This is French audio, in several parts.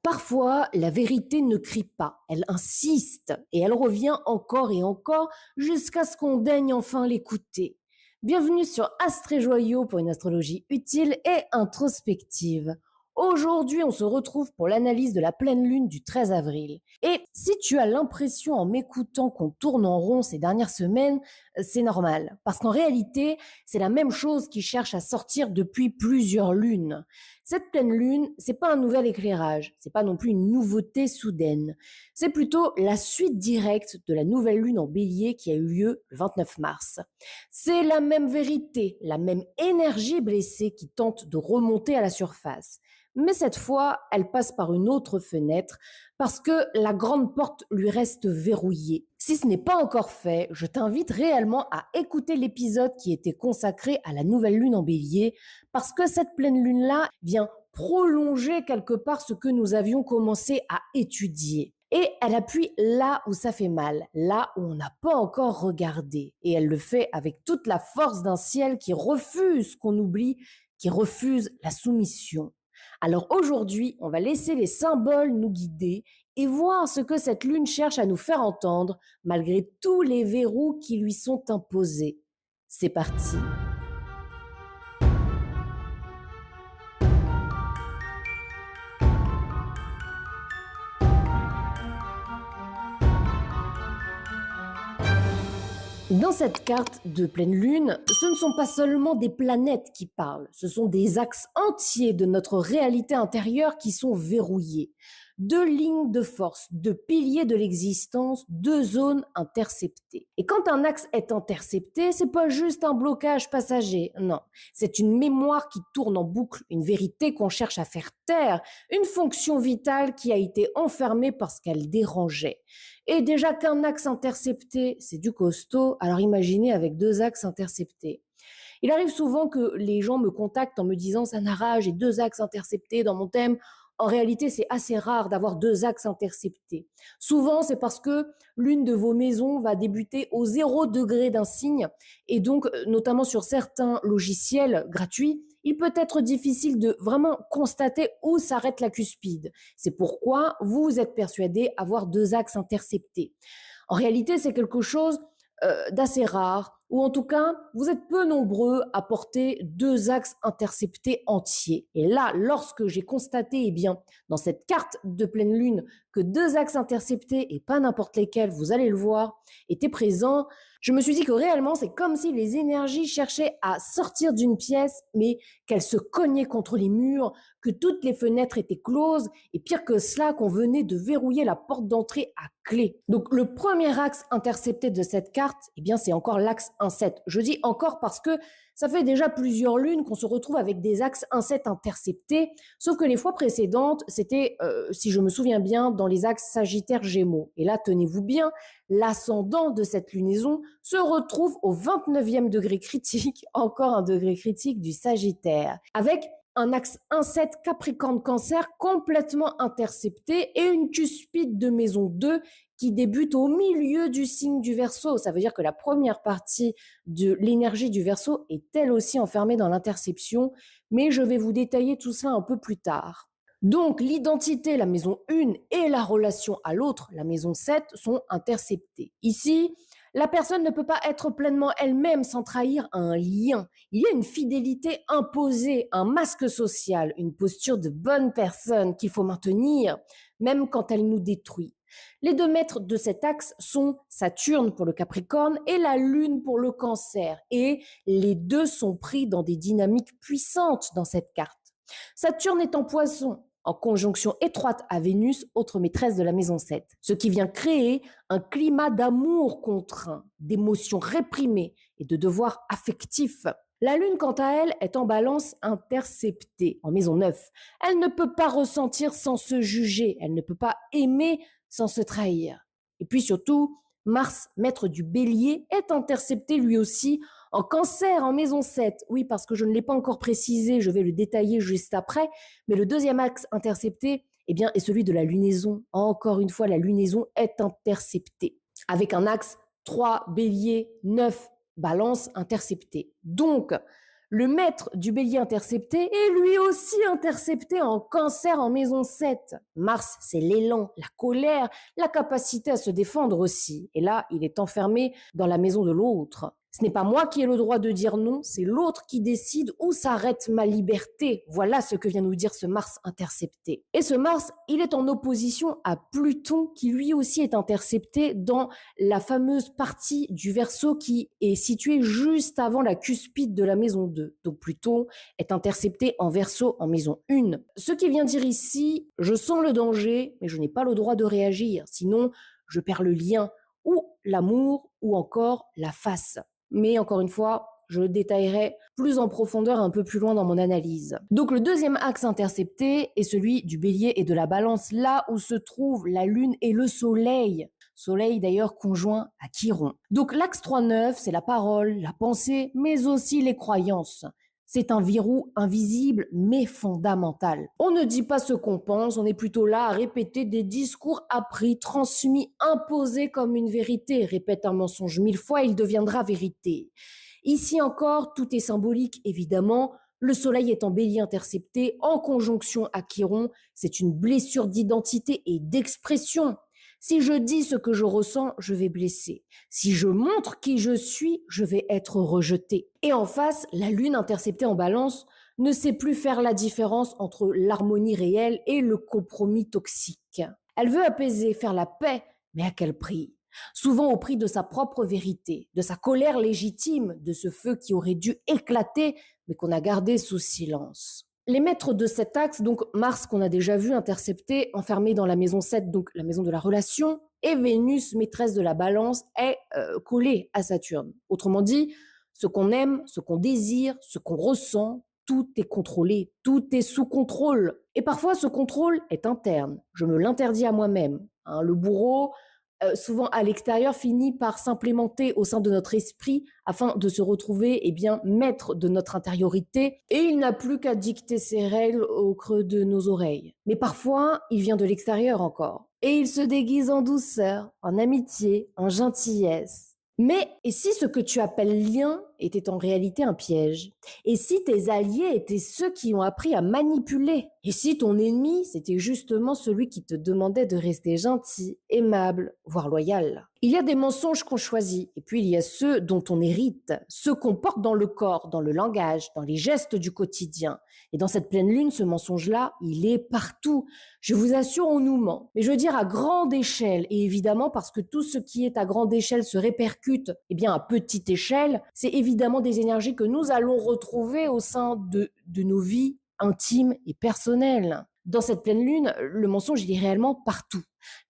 Parfois, la vérité ne crie pas, elle insiste et elle revient encore et encore jusqu'à ce qu'on daigne enfin l'écouter. Bienvenue sur Astres et Joyaux pour une astrologie utile et introspective. Aujourd'hui, on se retrouve pour l'analyse de la pleine lune du 13 avril. Et si tu as l'impression en m'écoutant qu'on tourne en rond ces dernières semaines, c'est normal. Parce qu'en réalité, c'est la même chose qui cherche à sortir depuis plusieurs lunes. Cette pleine lune, c'est pas un nouvel éclairage, c'est pas non plus une nouveauté soudaine. C'est plutôt la suite directe de la nouvelle lune en Bélier qui a eu lieu le 29 mars. C'est la même vérité, la même énergie blessée qui tente de remonter à la surface. Mais cette fois, elle passe par une autre fenêtre parce que la grande porte lui reste verrouillée. Si ce n'est pas encore fait, je t'invite réellement à écouter l'épisode qui était consacré à la nouvelle lune en Bélier parce que cette pleine lune-là vient prolonger quelque part ce que nous avions commencé à étudier. Et elle appuie là où ça fait mal, là où on n'a pas encore regardé. Et elle le fait avec toute la force d'un ciel qui refuse qu'on oublie, qui refuse la soumission. Alors aujourd'hui, on va laisser les symboles nous guider et voir ce que cette lune cherche à nous faire entendre malgré tous les verrous qui lui sont imposés. C'est parti. Dans cette carte de pleine lune, ce ne sont pas seulement des planètes qui parlent, ce sont des axes entiers de notre réalité intérieure qui sont verrouillés. Deux lignes de force, deux piliers de l'existence, deux zones interceptées. Et quand un axe est intercepté, c'est pas juste un blocage passager, non. C'est une mémoire qui tourne en boucle, une vérité qu'on cherche à faire taire, une fonction vitale qui a été enfermée parce qu'elle dérangeait. Et déjà qu'un axe intercepté, c'est du costaud, alors imaginez avec deux axes interceptés. Il arrive souvent que les gens me contactent en me disant Sanara, j'ai deux axes interceptés dans mon thème. En réalité, c'est assez rare d'avoir deux axes interceptés. Souvent, c'est parce que l'une de vos maisons va débuter au 0 degré d'un signe. Et donc, notamment sur certains logiciels gratuits, il peut être difficile de vraiment constater où s'arrête la cuspide. C'est pourquoi vous êtes persuadé avoir deux axes interceptés. En réalité, c'est quelque chose d'assez rare, ou en tout cas, vous êtes peu nombreux à porter deux axes interceptés entiers. Et là, lorsque j'ai constaté, eh bien, dans cette carte de pleine lune, que deux axes interceptés, et pas n'importe lesquels, vous allez le voir, étaient présents, je me suis dit que réellement, c'est comme si les énergies cherchaient à sortir d'une pièce, mais qu'elles se cognaient contre les murs, que toutes les fenêtres étaient closes, et pire que cela, qu'on venait de verrouiller la porte d'entrée à clé. Donc le premier axe intercepté de cette carte, eh bien c'est encore l'axe 1-7. Je dis encore parce que ça fait déjà plusieurs lunes qu'on se retrouve avec des axes 1-7 interceptés, sauf que les fois précédentes, c'était, si je me souviens bien, dans les axes Sagittaire-Gémeaux. Et là, tenez-vous bien, l'ascendant de cette lunaison se retrouve au 29e degré critique, encore un degré critique du Sagittaire, avec un axe 1-7 Capricorne-Cancer complètement intercepté et une cuspide de maison 2 qui débute au milieu du signe du Verseau. Ça veut dire que la première partie de l'énergie du Verseau est elle aussi enfermée dans l'interception, mais je vais vous détailler tout ça un peu plus tard. Donc l'identité, la maison 1 et la relation à l'autre, la maison 7, sont interceptées. Ici, la personne ne peut pas être pleinement elle-même sans trahir un lien. Il y a une fidélité imposée, un masque social, une posture de bonne personne qu'il faut maintenir, même quand elle nous détruit. Les deux maîtres de cet axe sont Saturne pour le Capricorne et la Lune pour le Cancer. Et les deux sont pris dans des dynamiques puissantes dans cette carte. Saturne est en Poisson, en conjonction étroite à Vénus, autre maîtresse de la maison 7, ce qui vient créer un climat d'amour contraint, d'émotions réprimées et de devoirs affectifs. La Lune, quant à elle, est en Balance interceptée, en maison 9. Elle ne peut pas ressentir sans se juger, elle ne peut pas aimer sans se trahir. Et puis surtout, Mars, maître du Bélier, est intercepté lui aussi en Cancer, en maison 7. Oui, parce que je ne l'ai pas encore précisé, je vais le détailler juste après, mais le deuxième axe intercepté, eh bien, est celui de la lunaison. Encore une fois, la lunaison est interceptée, avec un axe 3 Bélier, 9 Balance intercepté. Donc, Le maître du bélier intercepté est lui aussi intercepté en cancer en maison 7. Mars, c'est l'élan, la colère, la capacité à se défendre aussi. Et là, il est enfermé dans la maison de l'autre. Ce n'est pas moi qui ai le droit de dire non, c'est l'autre qui décide où s'arrête ma liberté. Voilà ce que vient nous dire ce Mars intercepté. Et ce Mars, il est en opposition à Pluton qui lui aussi est intercepté dans la fameuse partie du Verseau qui est située juste avant la cuspide de la maison 2. Donc Pluton est intercepté en Verseau en maison 1. Ce qui vient dire ici, je sens le danger, mais je n'ai pas le droit de réagir, sinon je perds le lien ou l'amour ou encore la face. Mais encore une fois, je le détaillerai plus en profondeur un peu plus loin dans mon analyse. Donc le deuxième axe intercepté est celui du bélier et de la balance, là où se trouvent la lune et le soleil. Soleil d'ailleurs conjoint à Chiron. Donc l'axe 3-9, c'est la parole, la pensée, mais aussi les croyances. C'est un verrou invisible mais fondamental. On ne dit pas ce qu'on pense, on est plutôt là à répéter des discours appris, transmis, imposés comme une vérité. Répète un mensonge 1000 fois, il deviendra vérité. Ici encore, tout est symbolique évidemment. Le soleil est en bélier intercepté, en conjonction à Chiron. C'est une blessure d'identité et d'expression. Si je dis ce que je ressens, je vais blesser. Si je montre qui je suis, je vais être rejeté. Et en face, la lune interceptée en balance ne sait plus faire la différence entre l'harmonie réelle et le compromis toxique. Elle veut apaiser, faire la paix, mais à quel prix? Souvent au prix de sa propre vérité, de sa colère légitime, de ce feu qui aurait dû éclater, mais qu'on a gardé sous silence. Les maîtres de cet axe, donc Mars qu'on a déjà vu intercepté, enfermé dans la maison 7, donc la maison de la relation, et Vénus, maîtresse de la balance, est collée à Saturne. Autrement dit, ce qu'on aime, ce qu'on désire, ce qu'on ressent, tout est contrôlé, tout est sous contrôle. Et parfois, ce contrôle est interne. Je me l'interdis à moi-même. Le bourreau, souvent à l'extérieur, finit par s'implémenter au sein de notre esprit afin de se retrouver maître de notre intériorité et il n'a plus qu'à dicter ses règles au creux de nos oreilles. Mais parfois, il vient de l'extérieur encore et il se déguise en douceur, en amitié, en gentillesse. Mais et si ce que tu appelles lien était en réalité un piège? Et si tes alliés étaient ceux qui ont appris à manipuler? Et si ton ennemi, c'était justement celui qui te demandait de rester gentil, aimable, voire loyal? Il y a des mensonges qu'on choisit, et puis il y a ceux dont on hérite, ceux qu'on porte dans le corps, dans le langage, dans les gestes du quotidien. Et dans cette pleine lune, ce mensonge-là, il est partout. Je vous assure, on nous ment. Mais je veux dire à grande échelle, et évidemment parce que tout ce qui est à grande échelle se répercute à petite échelle, c'est évidemment des énergies que nous allons retrouver au sein de nos vies intimes et personnelles. Dans cette pleine lune, le mensonge, il est réellement partout.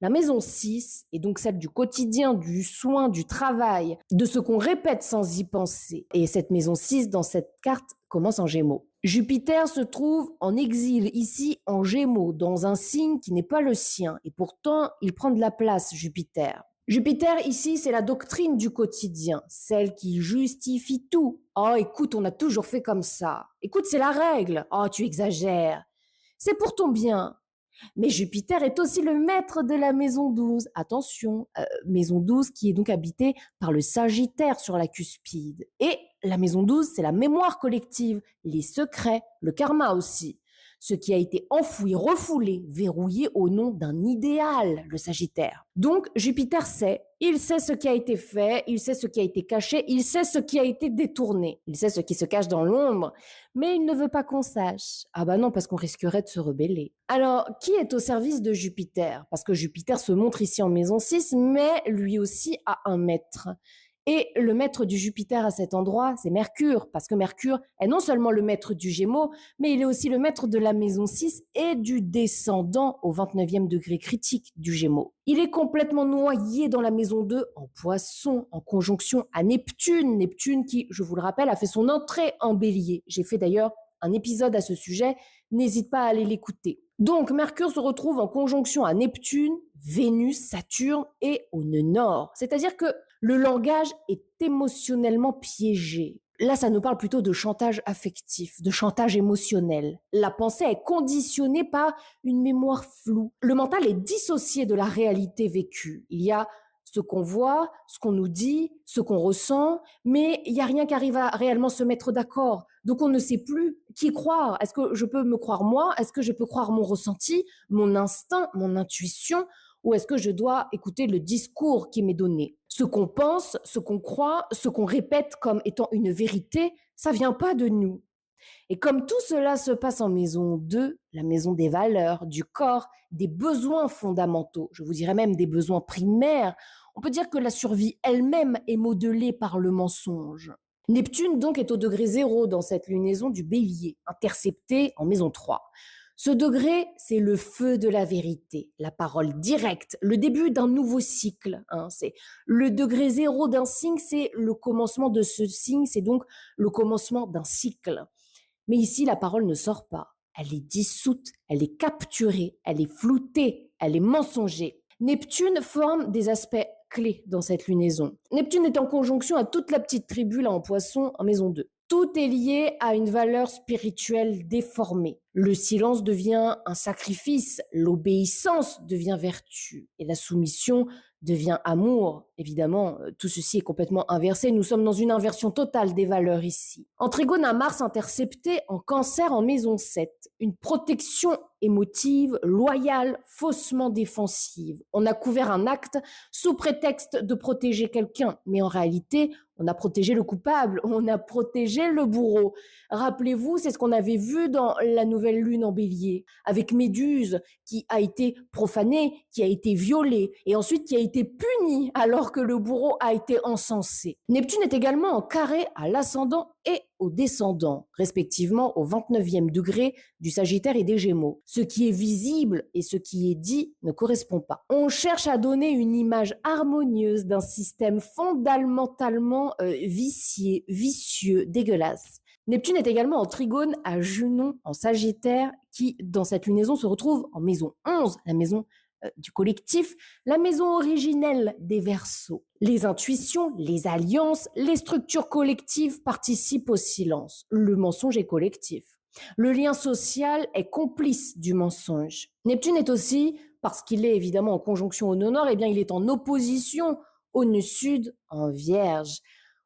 La maison 6 est donc celle du quotidien, du soin, du travail, de ce qu'on répète sans y penser. Et cette maison 6, dans cette carte, commence en Gémeaux. Jupiter se trouve en exil ici en Gémeaux, dans un signe qui n'est pas le sien. Et pourtant, il prend de la place, Jupiter. Jupiter, ici, c'est la doctrine du quotidien, celle qui justifie tout. Oh, écoute, on a toujours fait comme ça. Écoute, c'est la règle. Oh, tu exagères. C'est pour ton bien. Mais Jupiter est aussi le maître de la maison 12. Attention, maison 12 qui est donc habitée par le Sagittaire sur la cuspide. Et la maison 12, c'est la mémoire collective, les secrets, le karma aussi. Ce qui a été enfoui, refoulé, verrouillé au nom d'un idéal, le Sagittaire. Donc Jupiter sait, il sait ce qui a été fait, il sait ce qui a été caché, il sait ce qui a été détourné, il sait ce qui se cache dans l'ombre, mais il ne veut pas qu'on sache. Ah bah non, parce qu'on risquerait de se rebeller. Alors, qui est au service de Jupiter? Parce que Jupiter se montre ici en maison 6, mais lui aussi a un maître. Et le maître du Jupiter à cet endroit, c'est Mercure, parce que Mercure est non seulement le maître du Gémeaux, mais il est aussi le maître de la maison 6 et du descendant au 29e degré critique du Gémeaux. Il est complètement noyé dans la maison 2 en Poisson, en conjonction à Neptune. Neptune qui, je vous le rappelle, a fait son entrée en Bélier. J'ai fait d'ailleurs un épisode à ce sujet, n'hésite pas à aller l'écouter. Donc Mercure se retrouve en conjonction à Neptune, Vénus, Saturne et au nœud nord. C'est-à-dire que le langage est émotionnellement piégé. Là, ça nous parle plutôt de chantage affectif, de chantage émotionnel. La pensée est conditionnée par une mémoire floue. Le mental est dissocié de la réalité vécue. Il y a ce qu'on voit, ce qu'on nous dit, ce qu'on ressent, mais il n'y a rien qui arrive à réellement se mettre d'accord. Donc on ne sait plus qui croire. Est-ce que je peux me croire moi? Est-ce que je peux croire mon ressenti, mon instinct, mon intuition? Ou est-ce que je dois écouter le discours qui m'est donné? Ce qu'on pense, ce qu'on croit, ce qu'on répète comme étant une vérité, ça vient pas de nous. Et comme tout cela se passe en maison 2, la maison des valeurs, du corps, des besoins fondamentaux, je vous dirais même des besoins primaires, on peut dire que la survie elle-même est modelée par le mensonge. Neptune donc est au degré 0 dans cette lunaison du bélier, interceptée en maison 3. Ce degré, c'est le feu de la vérité, la parole directe, le début d'un nouveau cycle. C'est le degré 0 d'un signe, c'est le commencement de ce signe, c'est donc le commencement d'un cycle. Mais ici, la parole ne sort pas. Elle est dissoute, elle est capturée, elle est floutée, elle est mensongée. Neptune forme des aspects clés dans cette lunaison. Neptune est en conjonction à toute la petite tribu là en Poisson en maison 2. Tout est lié à une valeur spirituelle déformée. Le silence devient un sacrifice, l'obéissance devient vertu et la soumission devient amour. Évidemment, tout ceci est complètement inversé. Nous sommes dans une inversion totale des valeurs ici. En trigone à Mars intercepté en Cancer en maison 7, une protection émotive, loyale, faussement défensive. On a couvert un acte sous prétexte de protéger quelqu'un, mais en réalité, on a protégé le coupable, on a protégé le bourreau. Rappelez-vous, c'est ce qu'on avait vu dans la nouvelle lune en bélier, avec Méduse qui a été profanée, qui a été violée, et ensuite qui a été punie alors que le bourreau a été encensé. Neptune est également en carré à l'ascendant et au descendant, respectivement au 29e degré du Sagittaire et des Gémeaux. Ce qui est visible et ce qui est dit ne correspond pas. On cherche à donner une image harmonieuse d'un système fondamentalement vicieux, dégueulasse. Neptune est également en trigone à Junon en Sagittaire qui, dans cette lunaison, se retrouve en maison 11, la maison du collectif, la maison originelle des Verseaux. Les intuitions, les alliances, les structures collectives participent au silence. Le mensonge est collectif. Le lien social est complice du mensonge. Neptune est aussi, parce qu'il est évidemment en conjonction au nœud nord, eh bien il est en opposition au nœud sud en Vierge.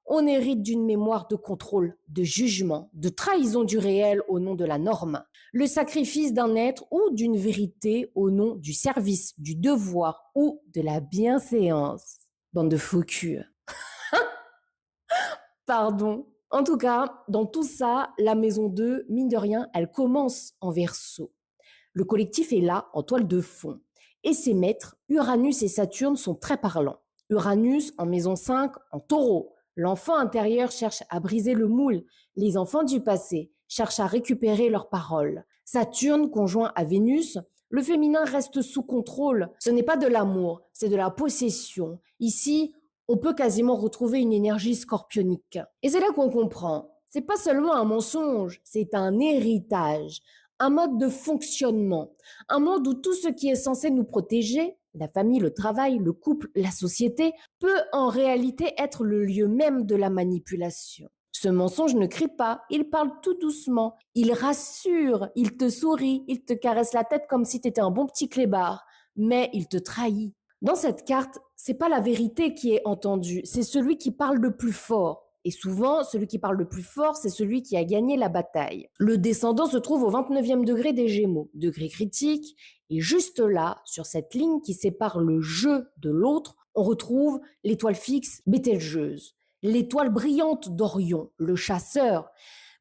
On hérite d'une mémoire de contrôle, de jugement, de trahison du réel au nom de la norme, le sacrifice d'un être ou d'une vérité au nom du service, du devoir ou de la bienséance. Bande de faux culs. Pardon. En tout cas, dans tout ça, la maison 2, mine de rien, elle commence en Verseau. Le collectif est là, en toile de fond. Et ses maîtres, Uranus et Saturne, sont très parlants. Uranus en maison 5, en Taureau. L'enfant intérieur cherche à briser le moule. Les enfants du passé cherchent à récupérer leurs paroles. Saturne, conjoint à Vénus, le féminin reste sous contrôle. Ce n'est pas de l'amour, c'est de la possession. Ici, on peut quasiment retrouver une énergie scorpionique. Et c'est là qu'on comprend. C'est pas seulement un mensonge, c'est un héritage, un mode de fonctionnement, un monde où tout ce qui est censé nous protéger, la famille, le travail, le couple, la société, peut en réalité être le lieu même de la manipulation. Ce mensonge ne crie pas, il parle tout doucement, il rassure, il te sourit, il te caresse la tête comme si tu étais un bon petit clébard, mais il te trahit. Dans cette carte, c'est pas la vérité qui est entendue, c'est celui qui parle le plus fort. Et souvent, celui qui parle le plus fort, c'est celui qui a gagné la bataille. Le descendant se trouve au 29e degré des Gémeaux, degré critique, et juste là, sur cette ligne qui sépare le jeu de l'autre, on retrouve l'étoile fixe Bételgeuse, l'étoile brillante d'Orion, le chasseur.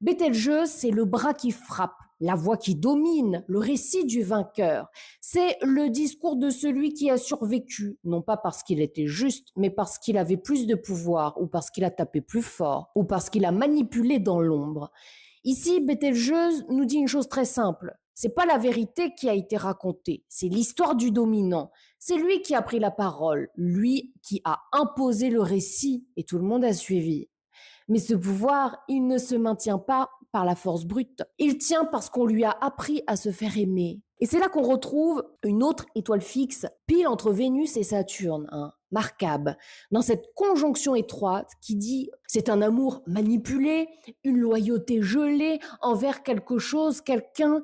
Bételgeuse, c'est le bras qui frappe, la voix qui domine, le récit du vainqueur. C'est le discours de celui qui a survécu, non pas parce qu'il était juste, mais parce qu'il avait plus de pouvoir, ou parce qu'il a tapé plus fort, ou parce qu'il a manipulé dans l'ombre. Ici, Bételgeuse nous dit une chose très simple. C'est pas la vérité qui a été racontée, c'est l'histoire du dominant. C'est lui qui a pris la parole, lui qui a imposé le récit, et tout le monde a suivi. Mais ce pouvoir, il ne se maintient pas par la force brute. Il tient parce qu'on lui a appris à se faire aimer. Et c'est là qu'on retrouve une autre étoile fixe, pile entre Vénus et Saturne, hein, Markab, dans cette conjonction étroite qui dit c'est un amour manipulé, une loyauté gelée envers quelque chose, quelqu'un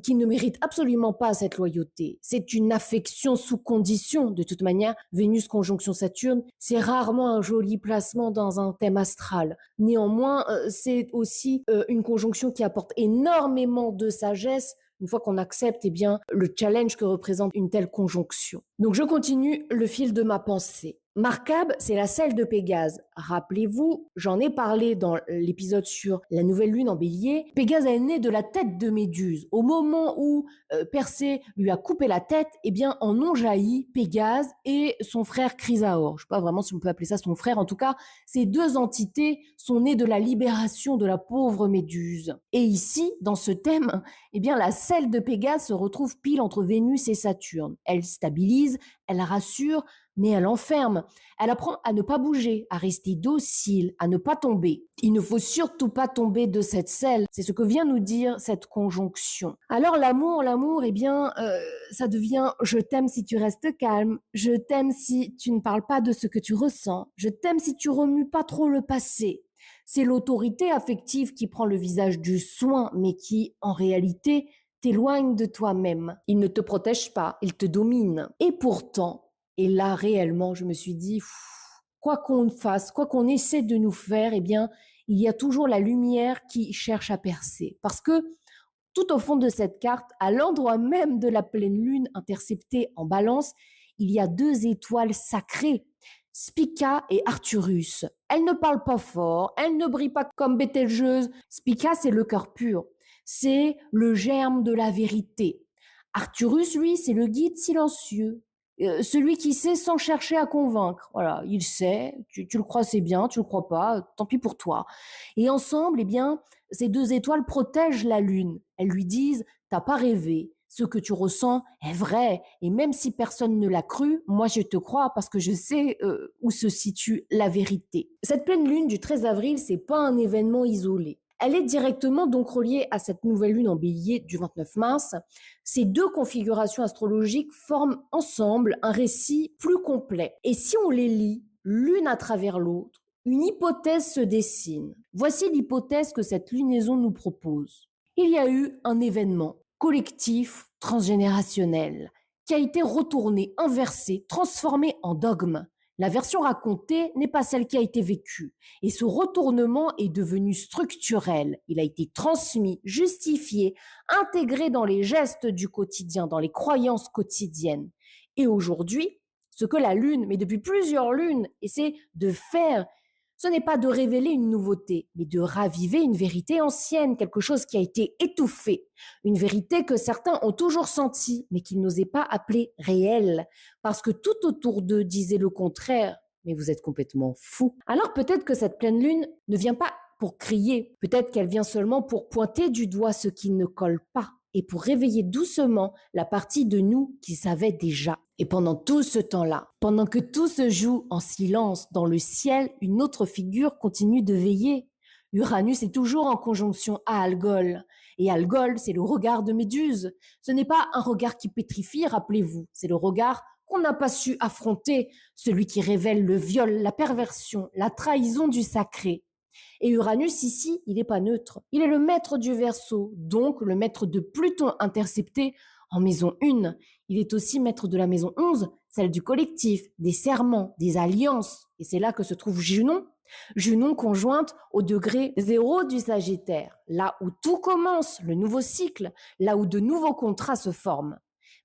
qui ne mérite absolument pas cette loyauté. C'est une affection sous condition. De toute manière, Vénus conjonction Saturne, c'est rarement un joli placement dans un thème astral. Néanmoins, c'est aussi une conjonction qui apporte énormément de sagesse une fois qu'on accepte eh bien, le challenge que représente une telle conjonction. Donc je continue le fil de ma pensée. Markab, c'est la selle de Pégase. Rappelez-vous, j'en ai parlé dans l'épisode sur la nouvelle lune en bélier. Pégase est né de la tête de Méduse. Au moment où Persée lui a coupé la tête, eh bien, en ont jailli Pégase et son frère Chrysaor. Je ne sais pas vraiment si on peut appeler ça son frère. En tout cas, ces deux entités sont nées de la libération de la pauvre Méduse. Et ici, dans ce thème, eh bien, la selle de Pégase se retrouve pile entre Vénus et Saturne. Elle stabilise, elle rassure, mais elle enferme. Elle apprend à ne pas bouger, à rester docile, à ne pas tomber. Il ne faut surtout pas tomber de cette selle. C'est ce que vient nous dire cette conjonction. Alors l'amour, eh bien, ça devient « je t'aime si tu restes calme, je t'aime si tu ne parles pas de ce que tu ressens, je t'aime si tu remues pas trop le passé ». C'est l'autorité affective qui prend le visage du soin, mais qui, en réalité, t'éloigne de toi-même. Il ne te protège pas, il te domine. Et pourtant, et là, réellement, je me suis dit, quoi qu'on fasse, quoi qu'on essaie de nous faire, eh bien, il y a toujours la lumière qui cherche à percer. Parce que tout au fond de cette carte, à l'endroit même de la pleine lune interceptée en balance, il y a deux étoiles sacrées, Spica et Arcturus. Elles ne parlent pas fort, elles ne brillent pas comme Bételgeuse. Spica, c'est le cœur pur, c'est le germe de la vérité. Arcturus, lui, c'est le guide silencieux, celui qui sait sans chercher à convaincre. Voilà, il sait, tu le crois, c'est bien, tu le crois pas, tant pis pour toi. Et ensemble, eh bien, ces deux étoiles protègent la lune. Elles lui disent, t'as pas rêvé, ce que tu ressens est vrai. Et même si personne ne l'a cru, moi je te crois parce que je sais où se situe la vérité. Cette pleine lune du 13 avril, c'est pas un événement isolé. Elle est directement donc reliée à cette nouvelle lune en bélier du 29 mars. Ces deux configurations astrologiques forment ensemble un récit plus complet. Et si on les lit l'une à travers l'autre, une hypothèse se dessine. Voici l'hypothèse que cette lunaison nous propose. Il y a eu un événement collectif transgénérationnel qui a été retourné, inversé, transformé en dogme. La version racontée n'est pas celle qui a été vécue. Et ce retournement est devenu structurel. Il a été transmis, justifié, intégré dans les gestes du quotidien, dans les croyances quotidiennes. Et aujourd'hui, ce que la Lune, mais depuis plusieurs lunes, essaie de faire, ce n'est pas de révéler une nouveauté, mais de raviver une vérité ancienne, quelque chose qui a été étouffé, une vérité que certains ont toujours sentie, mais qu'ils n'osaient pas appeler réelle, parce que tout autour d'eux disait le contraire. Mais vous êtes complètement fou. Alors peut-être que cette pleine lune ne vient pas pour crier, peut-être qu'elle vient seulement pour pointer du doigt ce qui ne colle pas et pour réveiller doucement la partie de nous qui savait déjà. Et pendant tout ce temps-là, pendant que tout se joue en silence dans le ciel, une autre figure continue de veiller. Uranus est toujours en conjonction à Algol. Et Algol, c'est le regard de Méduse. Ce n'est pas un regard qui pétrifie, rappelez-vous, c'est le regard qu'on n'a pas su affronter, celui qui révèle le viol, la perversion, la trahison du sacré. Et Uranus, ici, il n'est pas neutre. Il est le maître du Verseau, donc le maître de Pluton intercepté en maison 1. Il est aussi maître de la maison 11, celle du collectif, des serments, des alliances. Et c'est là que se trouve Junon. Junon conjointe au degré 0 du Sagittaire, là où tout commence, le nouveau cycle, là où de nouveaux contrats se forment.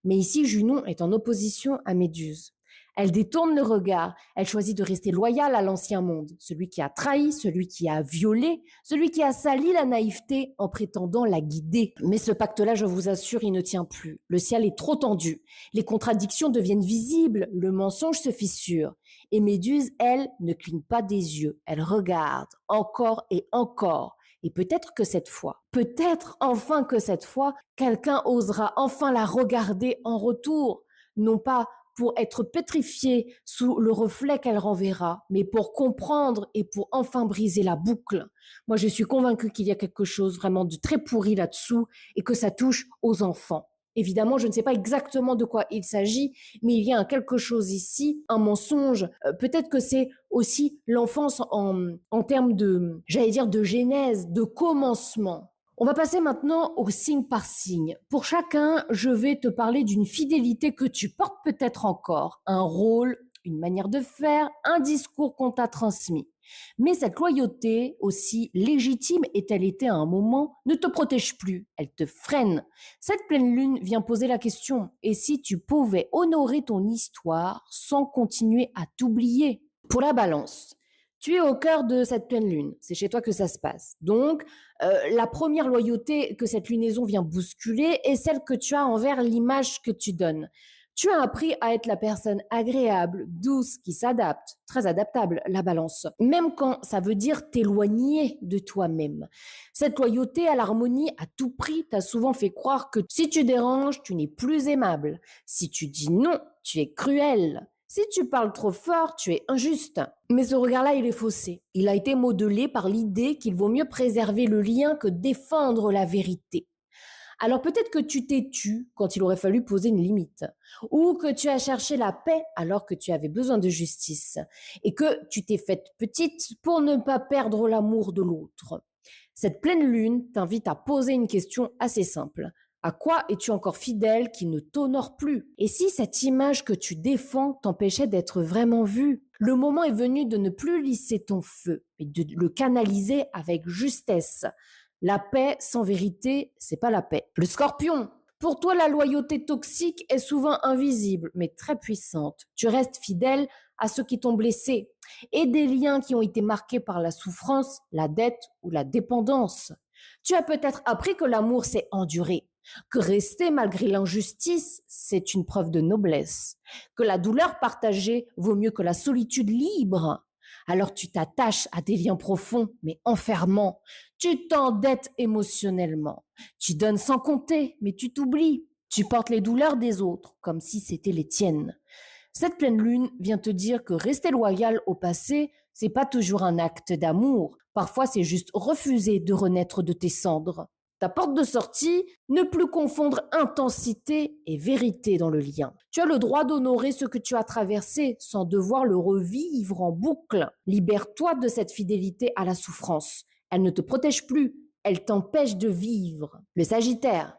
Mais ici, Junon est en opposition à Méduse. Elle détourne le regard, elle choisit de rester loyale à l'ancien monde, celui qui a trahi, celui qui a violé, celui qui a sali la naïveté en prétendant la guider. Mais ce pacte-là, je vous assure, il ne tient plus. Le ciel est trop tendu, les contradictions deviennent visibles, le mensonge se fissure. Et Méduse, elle, ne cligne pas des yeux, elle regarde encore et encore. Et peut-être que cette fois, peut-être enfin que cette fois, quelqu'un osera enfin la regarder en retour, non pas pour être pétrifié sous le reflet qu'elle renverra, mais pour comprendre et pour enfin briser la boucle. Moi, je suis convaincue qu'il y a quelque chose vraiment de très pourri là-dessous et que ça touche aux enfants. Évidemment, je ne sais pas exactement de quoi il s'agit, mais il y a quelque chose ici, un mensonge. Peut-être que c'est aussi l'enfance en termes de, j'allais dire, de genèse, de commencement. On va passer maintenant au signe par signe. Pour chacun, je vais te parler d'une fidélité que tu portes peut-être encore, un rôle, une manière de faire, un discours qu'on t'a transmis. Mais cette loyauté, aussi légitime est-elle été à un moment, ne te protège plus, elle te freine. Cette pleine lune vient poser la question, et si tu pouvais honorer ton histoire sans continuer à t'oublier? Pour la balance, tu es au cœur de cette pleine lune, c'est chez toi que ça se passe. Donc, la première loyauté que cette lunaison vient bousculer est celle que tu as envers l'image que tu donnes. Tu as appris à être la personne agréable, douce, qui s'adapte, très adaptable, la balance, même quand ça veut dire t'éloigner de toi-même. Cette loyauté à l'harmonie à tout prix t'a souvent fait croire que si tu déranges, tu n'es plus aimable. Si tu dis non, tu es cruel. Si tu parles trop fort, tu es injuste. Mais ce regard-là, il est faussé. Il a été modelé par l'idée qu'il vaut mieux préserver le lien que défendre la vérité. Alors peut-être que tu t'es tu quand il aurait fallu poser une limite, ou que tu as cherché la paix alors que tu avais besoin de justice, et que tu t'es faite petite pour ne pas perdre l'amour de l'autre. Cette pleine lune t'invite à poser une question assez simple. À quoi es-tu encore fidèle qui ne t'honore plus? Et si cette image que tu défends t'empêchait d'être vraiment vue? Le moment est venu de ne plus lisser ton feu, mais de le canaliser avec justesse. La paix sans vérité, c'est pas la paix. Le scorpion. Pour toi, la loyauté toxique est souvent invisible, mais très puissante. Tu restes fidèle à ceux qui t'ont blessé et des liens qui ont été marqués par la souffrance, la dette ou la dépendance. Tu as peut-être appris que l'amour, c'est endurer, que rester malgré l'injustice, c'est une preuve de noblesse, que la douleur partagée vaut mieux que la solitude libre. Alors tu t'attaches à des liens profonds, mais enfermants. Tu t'endettes émotionnellement. Tu donnes sans compter, mais tu t'oublies. Tu portes les douleurs des autres comme si c'était les tiennes. Cette pleine lune vient te dire que rester loyal au passé, c'est pas toujours un acte d'amour. Parfois, c'est juste refuser de renaître de tes cendres. Ta porte de sortie, ne plus confondre intensité et vérité dans le lien. Tu as le droit d'honorer ce que tu as traversé sans devoir le revivre en boucle. Libère-toi de cette fidélité à la souffrance. Elle ne te protège plus, elle t'empêche de vivre. Le Sagittaire.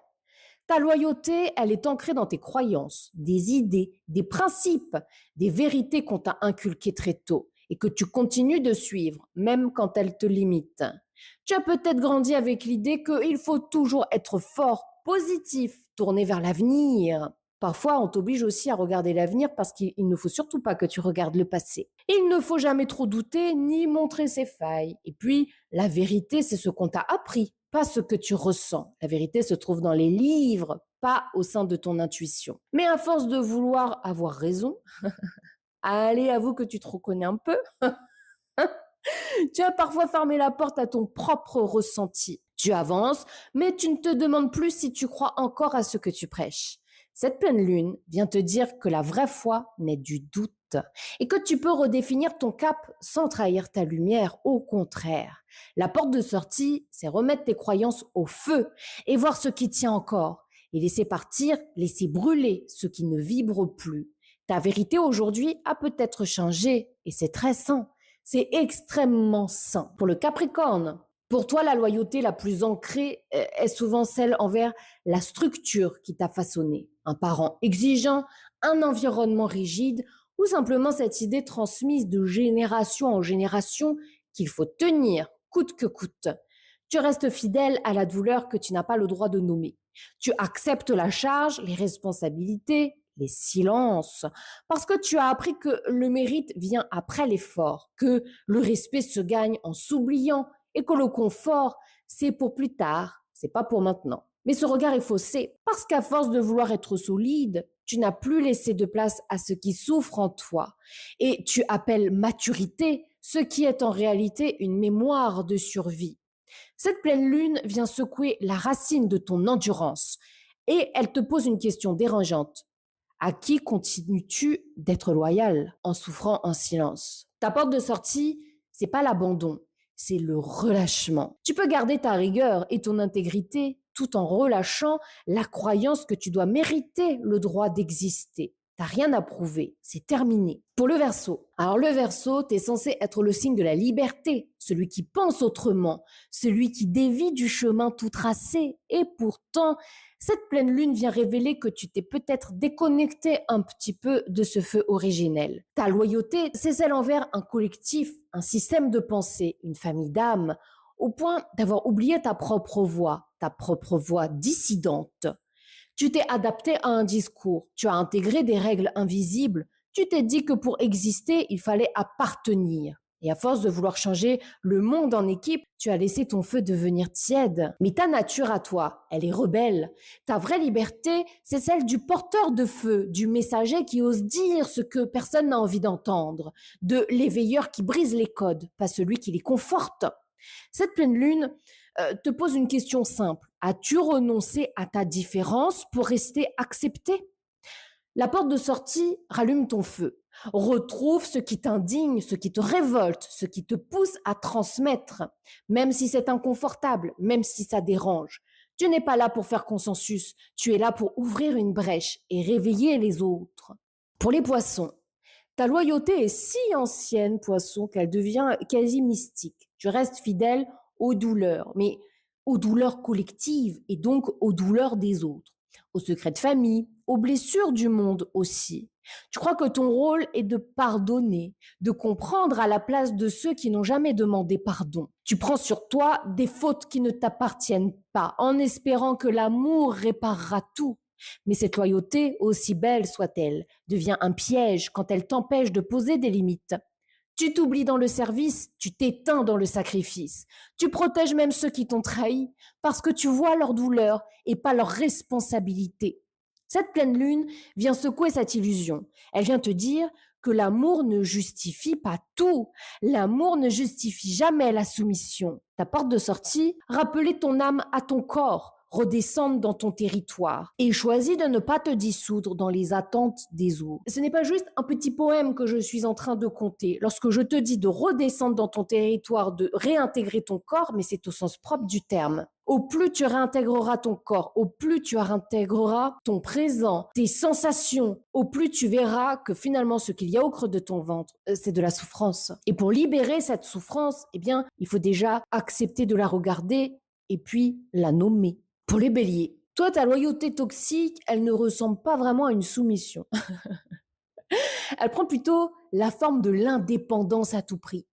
Ta loyauté, elle est ancrée dans tes croyances, des idées, des principes, des vérités qu'on t'a inculquées très tôt et que tu continues de suivre, même quand elles te limitent. Tu as peut-être grandi avec l'idée qu'il faut toujours être fort, positif, tourné vers l'avenir. Parfois, on t'oblige aussi à regarder l'avenir parce qu'il ne faut surtout pas que tu regardes le passé. Il ne faut jamais trop douter ni montrer ses failles. Et puis, la vérité, c'est ce qu'on t'a appris, pas ce que tu ressens. La vérité se trouve dans les livres, pas au sein de ton intuition. Mais à force de vouloir avoir raison, allez, avoue que tu te reconnais un peu. Tu as parfois fermé la porte à ton propre ressenti. Tu avances, mais tu ne te demandes plus si tu crois encore à ce que tu prêches. Cette pleine lune vient te dire que la vraie foi naît du doute et que tu peux redéfinir ton cap sans trahir ta lumière. Au contraire, la porte de sortie, c'est remettre tes croyances au feu et voir ce qui tient encore et laisser partir, laisser brûler ce qui ne vibre plus. Ta vérité aujourd'hui a peut-être changé et c'est très sain. C'est extrêmement sain. Pour le Capricorne, pour toi, la loyauté la plus ancrée est souvent celle envers la structure qui t'a façonné. Un parent exigeant, un environnement rigide ou simplement cette idée transmise de génération en génération qu'il faut tenir coûte que coûte. Tu restes fidèle à la douleur que tu n'as pas le droit de nommer. Tu acceptes la charge, les responsabilités, les silences, parce que tu as appris que le mérite vient après l'effort, que le respect se gagne en s'oubliant et que le confort, c'est pour plus tard, c'est pas pour maintenant. Mais ce regard est faussé, parce qu'à force de vouloir être solide, tu n'as plus laissé de place à ce qui souffre en toi. Et tu appelles maturité ce qui est en réalité une mémoire de survie. Cette pleine lune vient secouer la racine de ton endurance et elle te pose une question dérangeante. À qui continues-tu d'être loyal en souffrant en silence? Ta porte de sortie, c'est pas l'abandon, c'est le relâchement. Tu peux garder ta rigueur et ton intégrité, tout en relâchant la croyance que tu dois mériter le droit d'exister. T'as rien à prouver, c'est terminé. Pour le Verseau. Alors le Verseau, t'es censé être le signe de la liberté, celui qui pense autrement, celui qui dévie du chemin tout tracé. Et pourtant, cette pleine lune vient révéler que tu t'es peut-être déconnecté un petit peu de ce feu originel. Ta loyauté, c'est celle envers un collectif, un système de pensée, une famille d'âmes, au point d'avoir oublié ta propre voix dissidente. Tu t'es adapté à un discours, tu as intégré des règles invisibles, tu t'es dit que pour exister, il fallait appartenir. Et à force de vouloir changer le monde en équipe, tu as laissé ton feu devenir tiède. Mais ta nature à toi, elle est rebelle. Ta vraie liberté, c'est celle du porteur de feu, du messager qui ose dire ce que personne n'a envie d'entendre, de l'éveilleur qui brise les codes, pas celui qui les conforte. Cette pleine lune te pose une question simple. As-tu renoncé à ta différence pour rester accepté? La porte de sortie rallume ton feu. Retrouve ce qui t'indigne, ce qui te révolte, ce qui te pousse à transmettre, même si c'est inconfortable, même si ça dérange. Tu n'es pas là pour faire consensus, tu es là pour ouvrir une brèche et réveiller les autres. Pour les poissons, ta loyauté est si ancienne, poisson, qu'elle devient quasi mystique. Tu restes fidèle aux douleurs, mais aux douleurs collectives et donc aux douleurs des autres, aux secrets de famille, aux blessures du monde aussi. Tu crois que ton rôle est de pardonner, de comprendre à la place de ceux qui n'ont jamais demandé pardon. Tu prends sur toi des fautes qui ne t'appartiennent pas, en espérant que l'amour réparera tout. Mais cette loyauté, aussi belle soit-elle, devient un piège quand elle t'empêche de poser des limites. Tu t'oublies dans le service, tu t'éteins dans le sacrifice. Tu protèges même ceux qui t'ont trahi parce que tu vois leur douleur et pas leur responsabilité. Cette pleine lune vient secouer cette illusion. Elle vient te dire que l'amour ne justifie pas tout. L'amour ne justifie jamais la soumission. Ta porte de sortie, rappeler ton âme à ton corps, redescendre dans ton territoire et choisis de ne pas te dissoudre dans les attentes des autres. Ce n'est pas juste un petit poème que je suis en train de conter. Lorsque je te dis de redescendre dans ton territoire, de réintégrer ton corps, mais c'est au sens propre du terme. Au plus tu réintégreras ton corps, au plus tu réintégreras ton présent, tes sensations, au plus tu verras que finalement ce qu'il y a au creux de ton ventre, c'est de la souffrance. Et pour libérer cette souffrance, eh bien, il faut déjà accepter de la regarder et puis la nommer. Pour les béliers, toi, ta loyauté toxique, elle ne ressemble pas vraiment à une soumission. Elle prend plutôt la forme de l'indépendance à tout prix.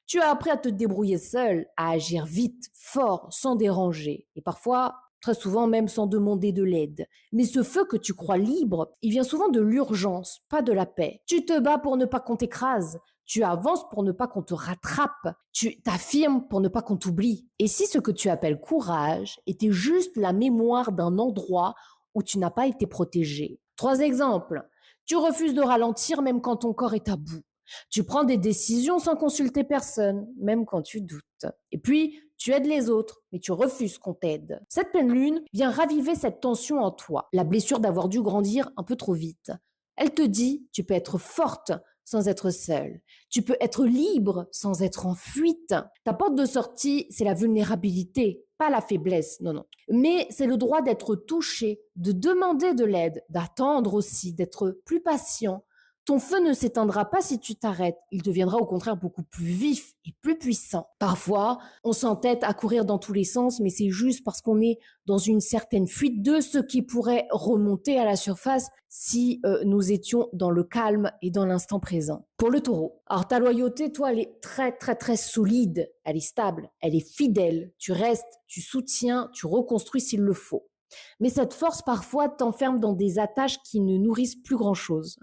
Tu as appris à te débrouiller seul, à agir vite, fort, sans déranger, et parfois, très souvent même sans demander de l'aide. Mais ce feu que tu crois libre, il vient souvent de l'urgence, pas de la paix. Tu te bats pour ne pas qu'on t'écrase, tu avances pour ne pas qu'on te rattrape, tu t'affirmes pour ne pas qu'on t'oublie. Et si ce que tu appelles courage était juste la mémoire d'un endroit où tu n'as pas été protégé? 3 exemples. Tu refuses de ralentir même quand ton corps est à bout. Tu prends des décisions sans consulter personne, même quand tu doutes. Et puis, tu aides les autres, mais tu refuses qu'on t'aide. Cette pleine lune vient raviver cette tension en toi, la blessure d'avoir dû grandir un peu trop vite. Elle te dit, tu peux être forte sans être seule. Tu peux être libre sans être en fuite. Ta porte de sortie, c'est la vulnérabilité, pas la faiblesse, non, non. Mais c'est le droit d'être touché, de demander de l'aide, d'attendre aussi, d'être plus patient. Ton feu ne s'éteindra pas si tu t'arrêtes, il deviendra au contraire beaucoup plus vif et plus puissant. Parfois, on s'entête à courir dans tous les sens, mais c'est juste parce qu'on est dans une certaine fuite de ce qui pourrait remonter à la surface si nous étions dans le calme et dans l'instant présent. Pour le taureau, alors ta loyauté, toi, elle est très très très solide, elle est stable, elle est fidèle, tu restes, tu soutiens, tu reconstruis s'il le faut. Mais cette force parfois t'enferme dans des attaches qui ne nourrissent plus grand-chose.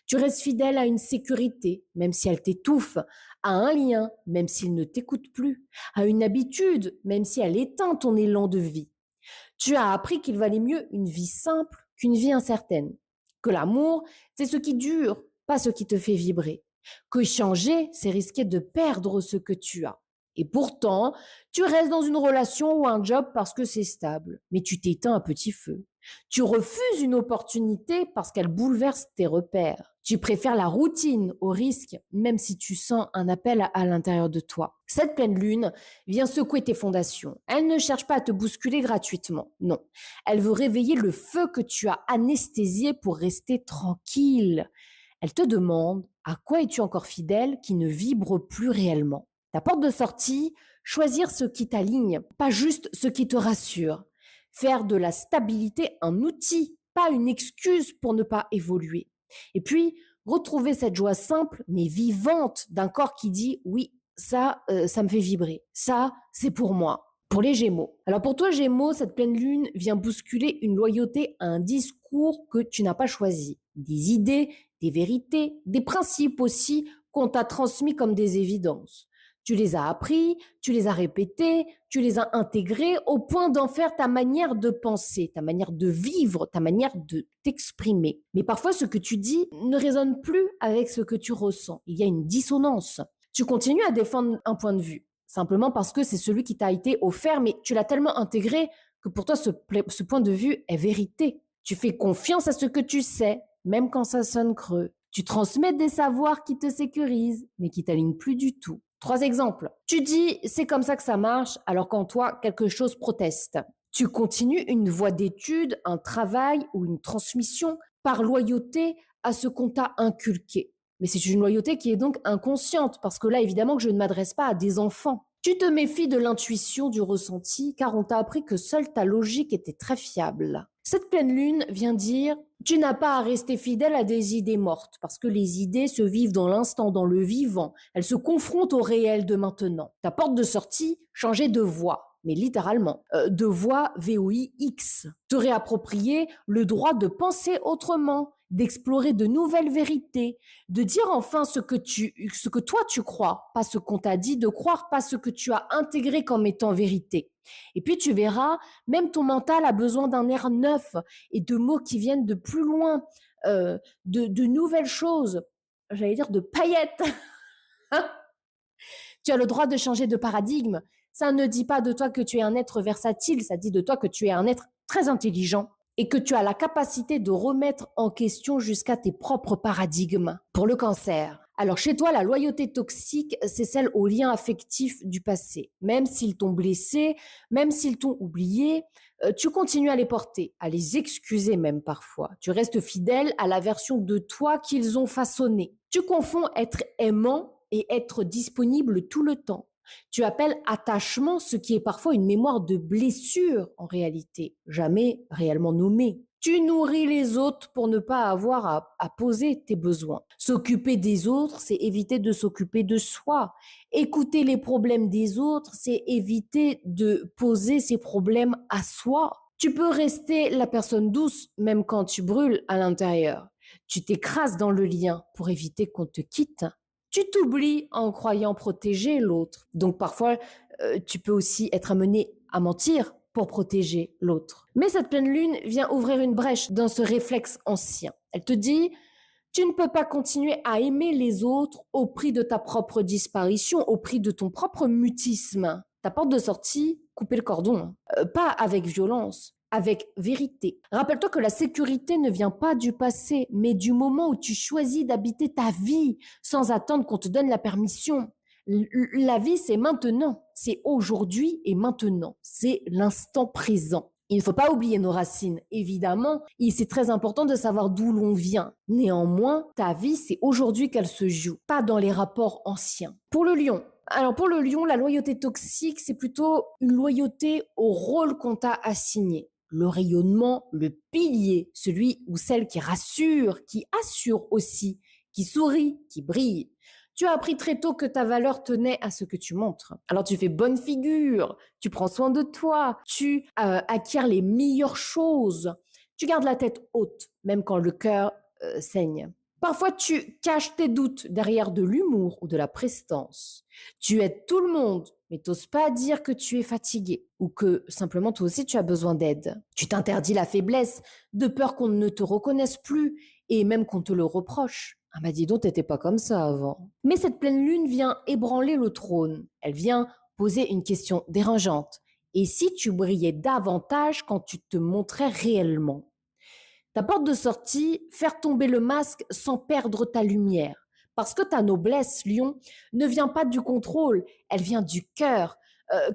Tu restes fidèle à une sécurité, même si elle t'étouffe, à un lien, même s'il ne t'écoute plus, à une habitude, même si elle éteint ton élan de vie. Tu as appris qu'il valait mieux une vie simple qu'une vie incertaine, que l'amour, c'est ce qui dure, pas ce qui te fait vibrer, que changer, c'est risquer de perdre ce que tu as. Et pourtant, tu restes dans une relation ou un job parce que c'est stable, mais tu t'éteins un petit feu. Tu refuses une opportunité parce qu'elle bouleverse tes repères. Tu préfères la routine au risque, même si tu sens un appel à l'intérieur de toi. Cette pleine lune vient secouer tes fondations. Elle ne cherche pas à te bousculer gratuitement, non. Elle veut réveiller le feu que tu as anesthésié pour rester tranquille. Elle te demande à quoi es-tu encore fidèle qui ne vibre plus réellement. Ta porte de sortie, choisir ce qui t'aligne, pas juste ce qui te rassure. Faire de la stabilité un outil, pas une excuse pour ne pas évoluer. Et puis, retrouver cette joie simple mais vivante d'un corps qui dit oui, ça me fait vibrer. Ça, c'est pour moi. Pour les Gémeaux. Alors pour toi, Gémeaux, cette pleine lune vient bousculer une loyauté à un discours que tu n'as pas choisi. Des idées, des vérités, des principes aussi qu'on t'a transmis comme des évidences. Tu les as appris, tu les as répétés, tu les as intégrés au point d'en faire ta manière de penser, ta manière de vivre, ta manière de t'exprimer. Mais parfois, ce que tu dis ne résonne plus avec ce que tu ressens. Il y a une dissonance. Tu continues à défendre un point de vue, simplement parce que c'est celui qui t'a été offert, mais tu l'as tellement intégré que pour toi, ce point de vue est vérité. Tu fais confiance à ce que tu sais, même quand ça sonne creux. Tu transmets des savoirs qui te sécurisent, mais qui t'alignent plus du tout. 3 exemples. Tu dis c'est comme ça que ça marche, alors qu'en toi, quelque chose proteste. Tu continues une voie d'étude, un travail ou une transmission par loyauté à ce qu'on t'a inculqué. Mais c'est une loyauté qui est donc inconsciente, parce que là, évidemment, que je ne m'adresse pas à des enfants. Tu te méfies de l'intuition, du ressenti, car on t'a appris que seule ta logique était très fiable. Cette pleine lune vient dire tu n'as pas à rester fidèle à des idées mortes, parce que les idées se vivent dans l'instant, dans le vivant. Elles se confrontent au réel de maintenant. Ta porte de sortie, changer de voie, mais littéralement, de voie VOIX. Te réapproprier le droit de penser autrement, d'explorer de nouvelles vérités, de dire enfin ce que toi tu crois, pas ce qu'on t'a dit de croire, pas ce que tu as intégré comme étant vérité. Et puis tu verras, même ton mental a besoin d'un air neuf et de mots qui viennent de plus loin, de nouvelles choses, j'allais dire de paillettes. Tu as le droit de changer de paradigme. Ça ne dit pas de toi que tu es un être versatile, ça dit de toi que tu es un être très intelligent et que tu as la capacité de remettre en question jusqu'à tes propres paradigmes. Pour le Cancer, alors chez toi, la loyauté toxique, c'est celle aux liens affectifs du passé. Même s'ils t'ont blessé, même s'ils t'ont oublié, tu continues à les porter, à les excuser même parfois. Tu restes fidèle à la version de toi qu'ils ont façonnée. Tu confonds être aimant et être disponible tout le temps. Tu appelles attachement ce qui est parfois une mémoire de blessure en réalité, jamais réellement nommée. Tu nourris les autres pour ne pas avoir à poser tes besoins. S'occuper des autres, c'est éviter de s'occuper de soi. Écouter les problèmes des autres, c'est éviter de poser ses problèmes à soi. Tu peux rester la personne douce même quand tu brûles à l'intérieur. Tu t'écrases dans le lien pour éviter qu'on te quitte. Tu t'oublies en croyant protéger l'autre. Donc parfois, tu peux aussi être amené à mentir pour protéger l'autre. Mais cette pleine lune vient ouvrir une brèche dans ce réflexe ancien. Elle te dit, tu ne peux pas continuer à aimer les autres au prix de ta propre disparition, au prix de ton propre mutisme. Ta porte de sortie, couper le cordon. Pas avec violence, avec vérité. Rappelle-toi que la sécurité ne vient pas du passé, mais du moment où tu choisis d'habiter ta vie sans attendre qu'on te donne la permission. La vie, c'est maintenant, c'est aujourd'hui et maintenant, c'est l'instant présent. Il ne faut pas oublier nos racines, évidemment, et c'est très important de savoir d'où l'on vient. Néanmoins, ta vie, c'est aujourd'hui qu'elle se joue, pas dans les rapports anciens. Pour le lion, alors pour le lion, la loyauté toxique, c'est plutôt une loyauté au rôle qu'on t'a assigné. Le rayonnement, le pilier, celui ou celle qui rassure, qui assure aussi, qui sourit, qui brille. Tu as appris très tôt que ta valeur tenait à ce que tu montres. Alors tu fais bonne figure, tu prends soin de toi, tu acquiers les meilleures choses, tu gardes la tête haute, même quand le cœur saigne. Parfois, tu caches tes doutes derrière de l'humour ou de la prestance. Tu aides tout le monde, mais t'oses pas dire que tu es fatigué ou que simplement toi aussi tu as besoin d'aide. Tu t'interdis la faiblesse de peur qu'on ne te reconnaisse plus et même qu'on te le reproche. Ah bah dis donc, t'étais pas comme ça avant. Mais cette pleine lune vient ébranler le trône. Elle vient poser une question dérangeante? Et si tu brillais davantage quand tu te montrais réellement? Ta porte de sortie, faire tomber le masque sans perdre ta lumière. Parce que ta noblesse, lion, ne vient pas du contrôle, elle vient du cœur,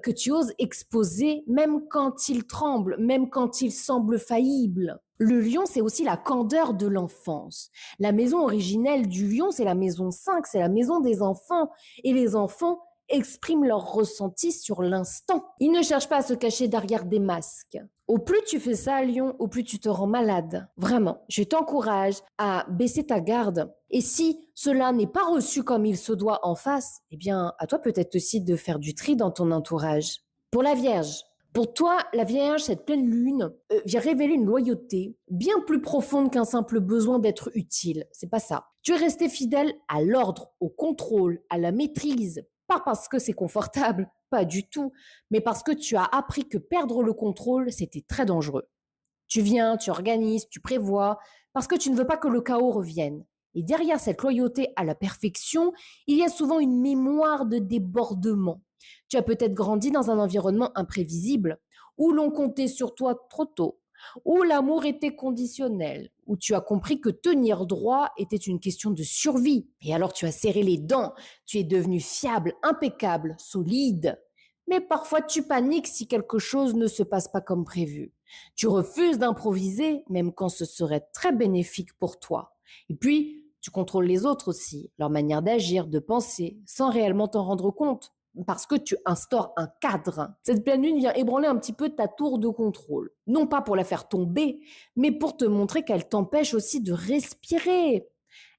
que tu oses exposer même quand il tremble, même quand il semble faillible. Le lion, c'est aussi la candeur de l'enfance. La maison originelle du lion, c'est la maison 5, c'est la maison des enfants. Et les enfants expriment leurs ressentis sur l'instant. Ils ne cherchent pas à se cacher derrière des masques. Au plus tu fais ça, Lion, au plus tu te rends malade. Vraiment, je t'encourage à baisser ta garde. Et si cela n'est pas reçu comme il se doit en face, eh bien, à toi peut-être aussi de faire du tri dans ton entourage. Pour la Vierge, pour toi, la Vierge, cette pleine lune, vient révéler une loyauté bien plus profonde qu'un simple besoin d'être utile. C'est pas ça. Tu es resté fidèle à l'ordre, au contrôle, à la maîtrise. Pas parce que c'est confortable, pas du tout, mais parce que tu as appris que perdre le contrôle, c'était très dangereux. Tu viens, tu organises, tu prévois, parce que tu ne veux pas que le chaos revienne. Et derrière cette loyauté à la perfection, il y a souvent une mémoire de débordement. Tu as peut-être grandi dans un environnement imprévisible, où l'on comptait sur toi trop tôt, où l'amour était conditionnel, où tu as compris que tenir droit était une question de survie. Et alors tu as serré les dents, tu es devenu fiable, impeccable, solide. Mais parfois tu paniques si quelque chose ne se passe pas comme prévu. Tu refuses d'improviser, même quand ce serait très bénéfique pour toi. Et puis, tu contrôles les autres aussi, leur manière d'agir, de penser, sans réellement t'en rendre compte, parce que tu instaures un cadre. Cette pleine lune vient ébranler un petit peu ta tour de contrôle. Non pas pour la faire tomber, mais pour te montrer qu'elle t'empêche aussi de respirer.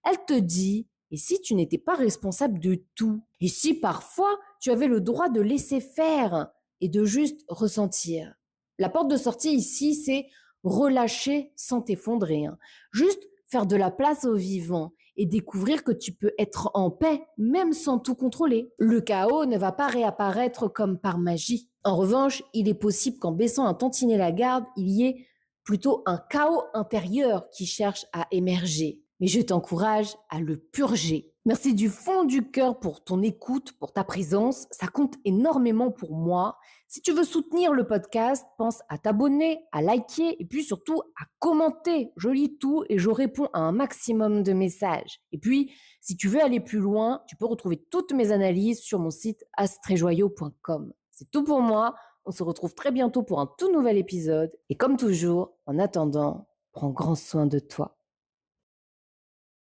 Elle te dit, et si tu n'étais pas responsable de tout? Et si parfois tu avais le droit de laisser faire et de juste ressentir? La porte de sortie ici, c'est relâcher sans t'effondrer, hein. Juste faire de la place au vivant et découvrir que tu peux être en paix même sans tout contrôler. Le chaos ne va pas réapparaître comme par magie. En revanche, il est possible qu'en baissant un tantinet la garde, il y ait plutôt un chaos intérieur qui cherche à émerger. Mais je t'encourage à le purger. Merci du fond du cœur pour ton écoute, pour ta présence. Ça compte énormément pour moi. Si tu veux soutenir le podcast, pense à t'abonner, à liker et puis surtout à commenter. Je lis tout et je réponds à un maximum de messages. Et puis, si tu veux aller plus loin, tu peux retrouver toutes mes analyses sur mon site astrejoyaux.com. C'est tout pour moi. On se retrouve très bientôt pour un tout nouvel épisode. Et comme toujours, en attendant, prends grand soin de toi.